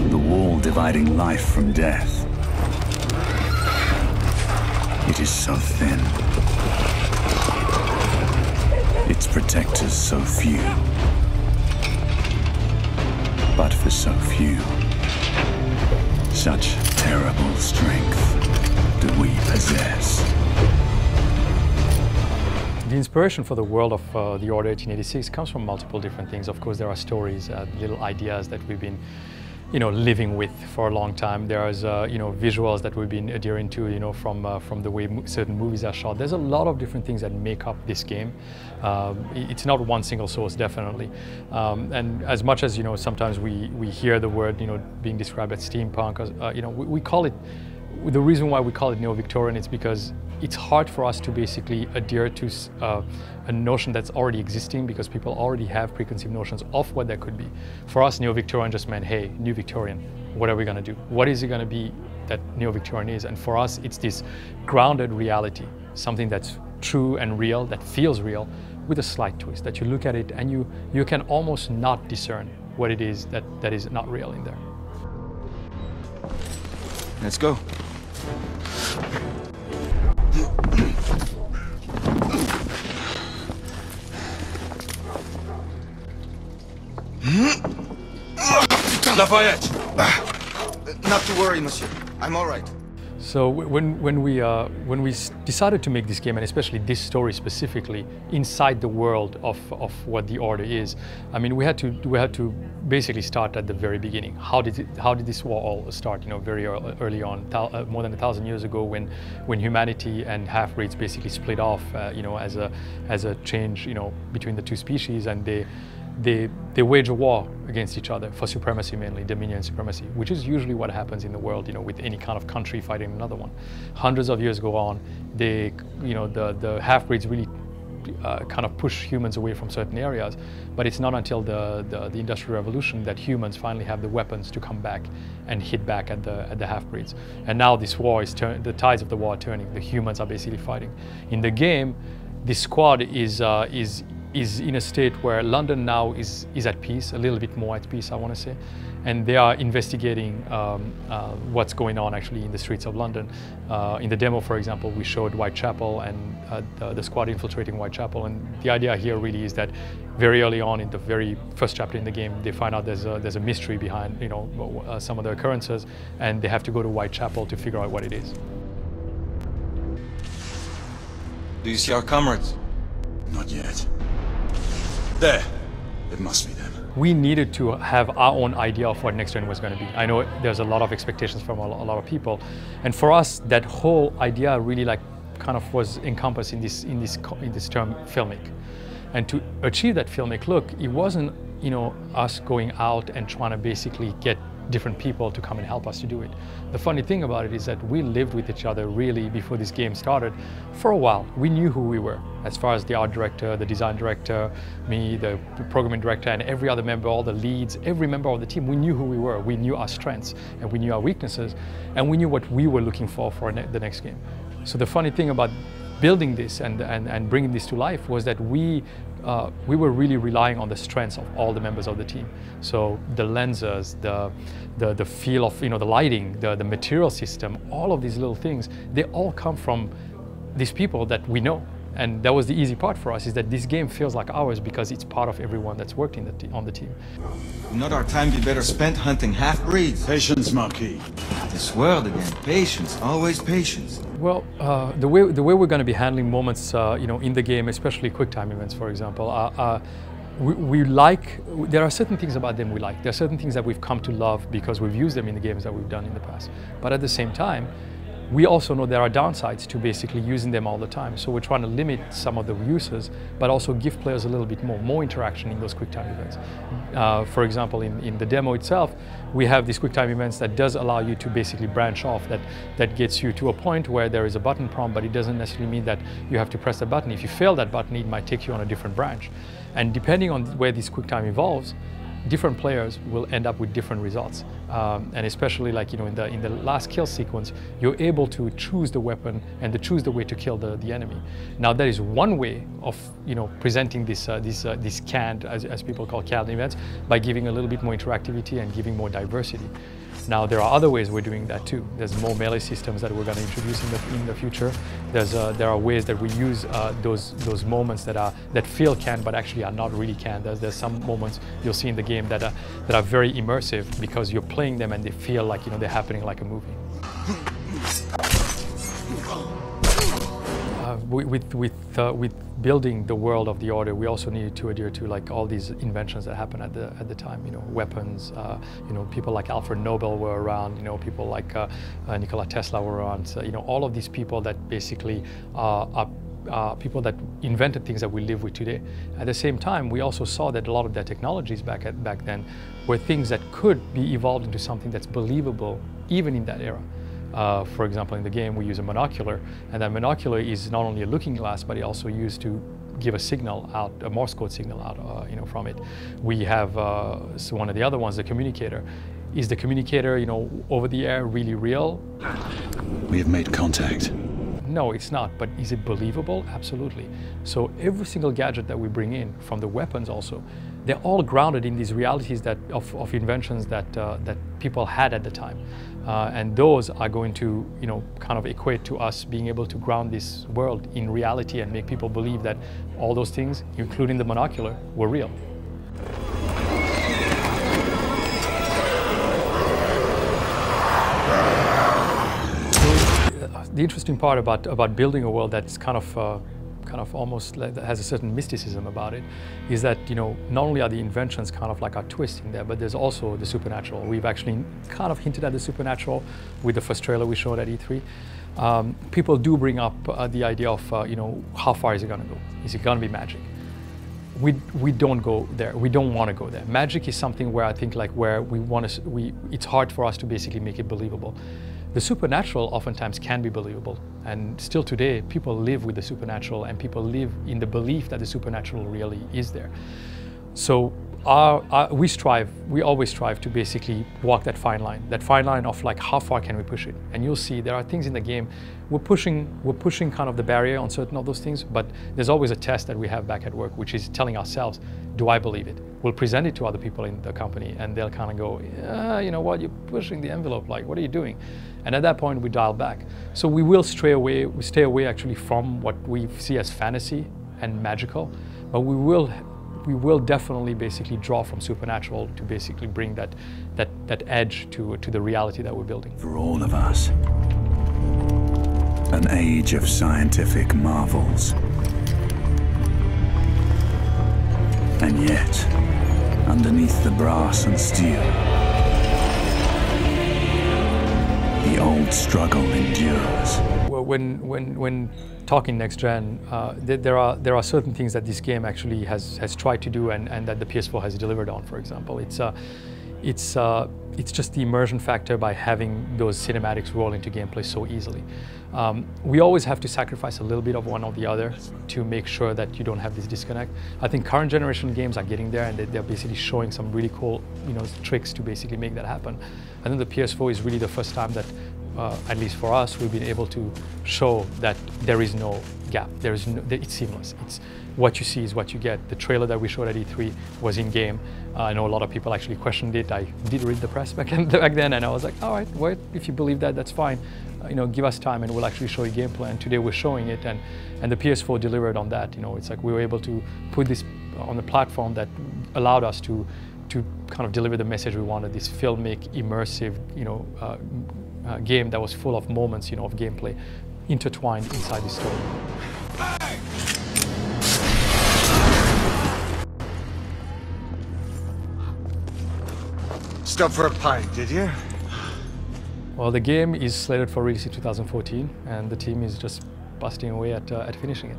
The wall dividing life from death. It is so thin. Its protectors so few. But for so few, such terrible strength do we possess. The inspiration for the world of the Order 1886 comes from multiple different things. Of course, there are stories, little ideas that we've been, living with for a long time. There's, visuals that we've been adhering to, from the way certain movies are shot. There's a lot of different things that make up this game. It's not one single source, definitely. And as much as, sometimes we hear the word, being described as steampunk, we call it, the reason why we call it Neo-Victorian is because it's hard for us to basically adhere to a notion that's already existing, because people already have preconceived notions of what that could be. For us, Neo-Victorian just meant, hey, New Victorian, what are we going to do? What is it going to be that Neo-Victorian is? And for us, it's this grounded reality, something that's true and real, that feels real, with a slight twist, that you look at it and you can almost not discern what it is that is not real in there. Let's go. Lafayette! Not to worry, monsieur. I'm all right. So when we decided to make this game, and especially this story specifically, inside the world of what the Order is, I mean, we had to basically start at the very beginning. How did this war all start? Very early on, more than 1,000 years ago, when humanity and half-breeds basically split off, as a change, between the two species, and they wage a war against each other for supremacy, mainly dominion supremacy, which is usually what happens in the world, with any kind of country fighting another one. Hundreds of years go on, the half-breeds really kind of push humans away from certain areas, but it's not until the Industrial Revolution that humans finally have the weapons to come back and hit back at the half-breeds. And now this war is the tides of the war are turning. The humans are basically fighting. In the game, this squad is in a state where London now is at peace, a little bit more at peace, I want to say, and they are investigating what's going on actually in the streets of London. In the demo, for example, we showed Whitechapel and the squad infiltrating Whitechapel, and the idea here really is that very early on in the very first chapter in the game, they find out there's a mystery behind some of the occurrences, and they have to go to Whitechapel to figure out what it is. Do you see our comrades? Not yet. There. It must be them. We needed to have our own idea of what Next Gen was going to be. I know there's a lot of expectations from a lot of people, and for us, that whole idea really kind of was encompassed in this term filmic. And to achieve that filmic look, it wasn't us going out and trying to basically get different people to come and help us to do it. The funny thing about it is that we lived with each other really before this game started for a while. We knew who we were, as far as the art director, the design director, me, the programming director, and every other member, all the leads, every member of the team. We knew who we were. We knew our strengths and we knew our weaknesses, and we knew what we were looking for the next game. So the funny thing about building this and bringing this to life was that we were really relying on the strengths of all the members of the team. So the lenses, the feel of the lighting, the material system, all of these little things, they all come from these people that we know. And that was the easy part for us, is that this game feels like ours because it's part of everyone that's worked on the team. Not our time be better spent hunting half-breeds. Patience, Marquis. This word again, patience, always patience. Well, the way we're going to be handling moments, in the game, especially QuickTime events, for example, there are certain things about them we like. There are certain things that we've come to love because we've used them in the games that we've done in the past. But at the same time, we also know there are downsides to basically using them all the time. So we're trying to limit some of the uses, but also give players a little bit more interaction in those QuickTime events. For example, in the demo itself, we have these QuickTime events that does allow you to basically branch off, that gets you to a point where there is a button prompt, but it doesn't necessarily mean that you have to press the button. If you fail that button, it might take you on a different branch. And depending on where this QuickTime evolves, different players will end up with different results. And especially like, in the last kill sequence, you're able to choose the weapon and to choose the way to kill the enemy. Now that is one way of, presenting these canned, as people call canned events, by giving a little bit more interactivity and giving more diversity. Now there are other ways we're doing that too. There's more melee systems that we're going to introduce in the future. There are ways that we use those moments that feel canned but actually are not really canned. There's some moments you'll see in the game that are very immersive because you're playing them and they feel like they're happening like a movie. With building the world of the Order, we also needed to adhere to like all these inventions that happened at the time. Weapons. People like Alfred Nobel were around. People like Nikola Tesla were around. So, all of these people that basically are people that invented things that we live with today. At the same time, we also saw that a lot of their technologies back then were things that could be evolved into something that's believable even in that era. For example, in the game we use a monocular, and that monocular is not only a looking glass, but it also used to give a signal out, a Morse code signal out, from it. We have so one of the other ones, the communicator. Is the communicator, over the air really real? We have made contact. No, it's not, but is it believable? Absolutely. So every single gadget that we bring in, from the weapons also, they're all grounded in these realities of inventions that people had at the time. And those are going to, kind of equate to us being able to ground this world in reality and make people believe that all those things, including the monocular, were real. The interesting part about building a world that's kind of almost like, that has a certain mysticism about it, is that not only are the inventions kind of like a twist in there, but there's also the supernatural. We've actually kind of hinted at the supernatural with the first trailer we showed at E3. People do bring up the idea of how far is it going to go? Is it going to be magic? We don't go there. We don't want to go there. Magic is something where I think where it's hard for us to basically make it believable. The supernatural oftentimes can be believable, and still today people live with the supernatural and people live in the belief that the supernatural really is there. So we always strive to basically walk that fine line of like how far can we push it. And you'll see there are things in the game we're pushing kind of the barrier on certain of those things, but there's always a test that we have back at work, which is telling ourselves, do I believe it? We'll present it to other people in the company and they'll kind of go, yeah, you know what, you're pushing the envelope, like what are you doing? And at that point we dial back. So we will stay away actually from what we see as fantasy and magical, but we will definitely basically draw from supernatural to basically bring that edge to the reality that we're building. For all of us, an age of scientific marvels. And yet, underneath the brass and steel, the old struggle endures. Well, when talking next gen, there are certain things that this game actually has tried to do and that the PS4 has delivered on. For example, it's just the immersion factor by having those cinematics roll into gameplay so easily. We always have to sacrifice a little bit of one or the other to make sure that you don't have this disconnect. I think current generation games are getting there and they're basically showing some really cool tricks to basically make that happen. I think the PS4 is really the first time that, at least for us, we've been able to show that there is no gap. It's seamless. It's what you see is what you get. The trailer that we showed at E3 was in game. I know a lot of people actually questioned it. I did read the press back then, and I was like, all right, well, if you believe that, that's fine. Give us time, and we'll actually show you gameplay. And today we're showing it, and the PS4 delivered on that. It's like we were able to put this on the platform that allowed us to kind of deliver the message we wanted. This filmic, immersive, game that was full of moments, of gameplay intertwined inside the story. Stop for a pint, did you? Well, the game is slated for release in 2014, and the team is just busting away at finishing it.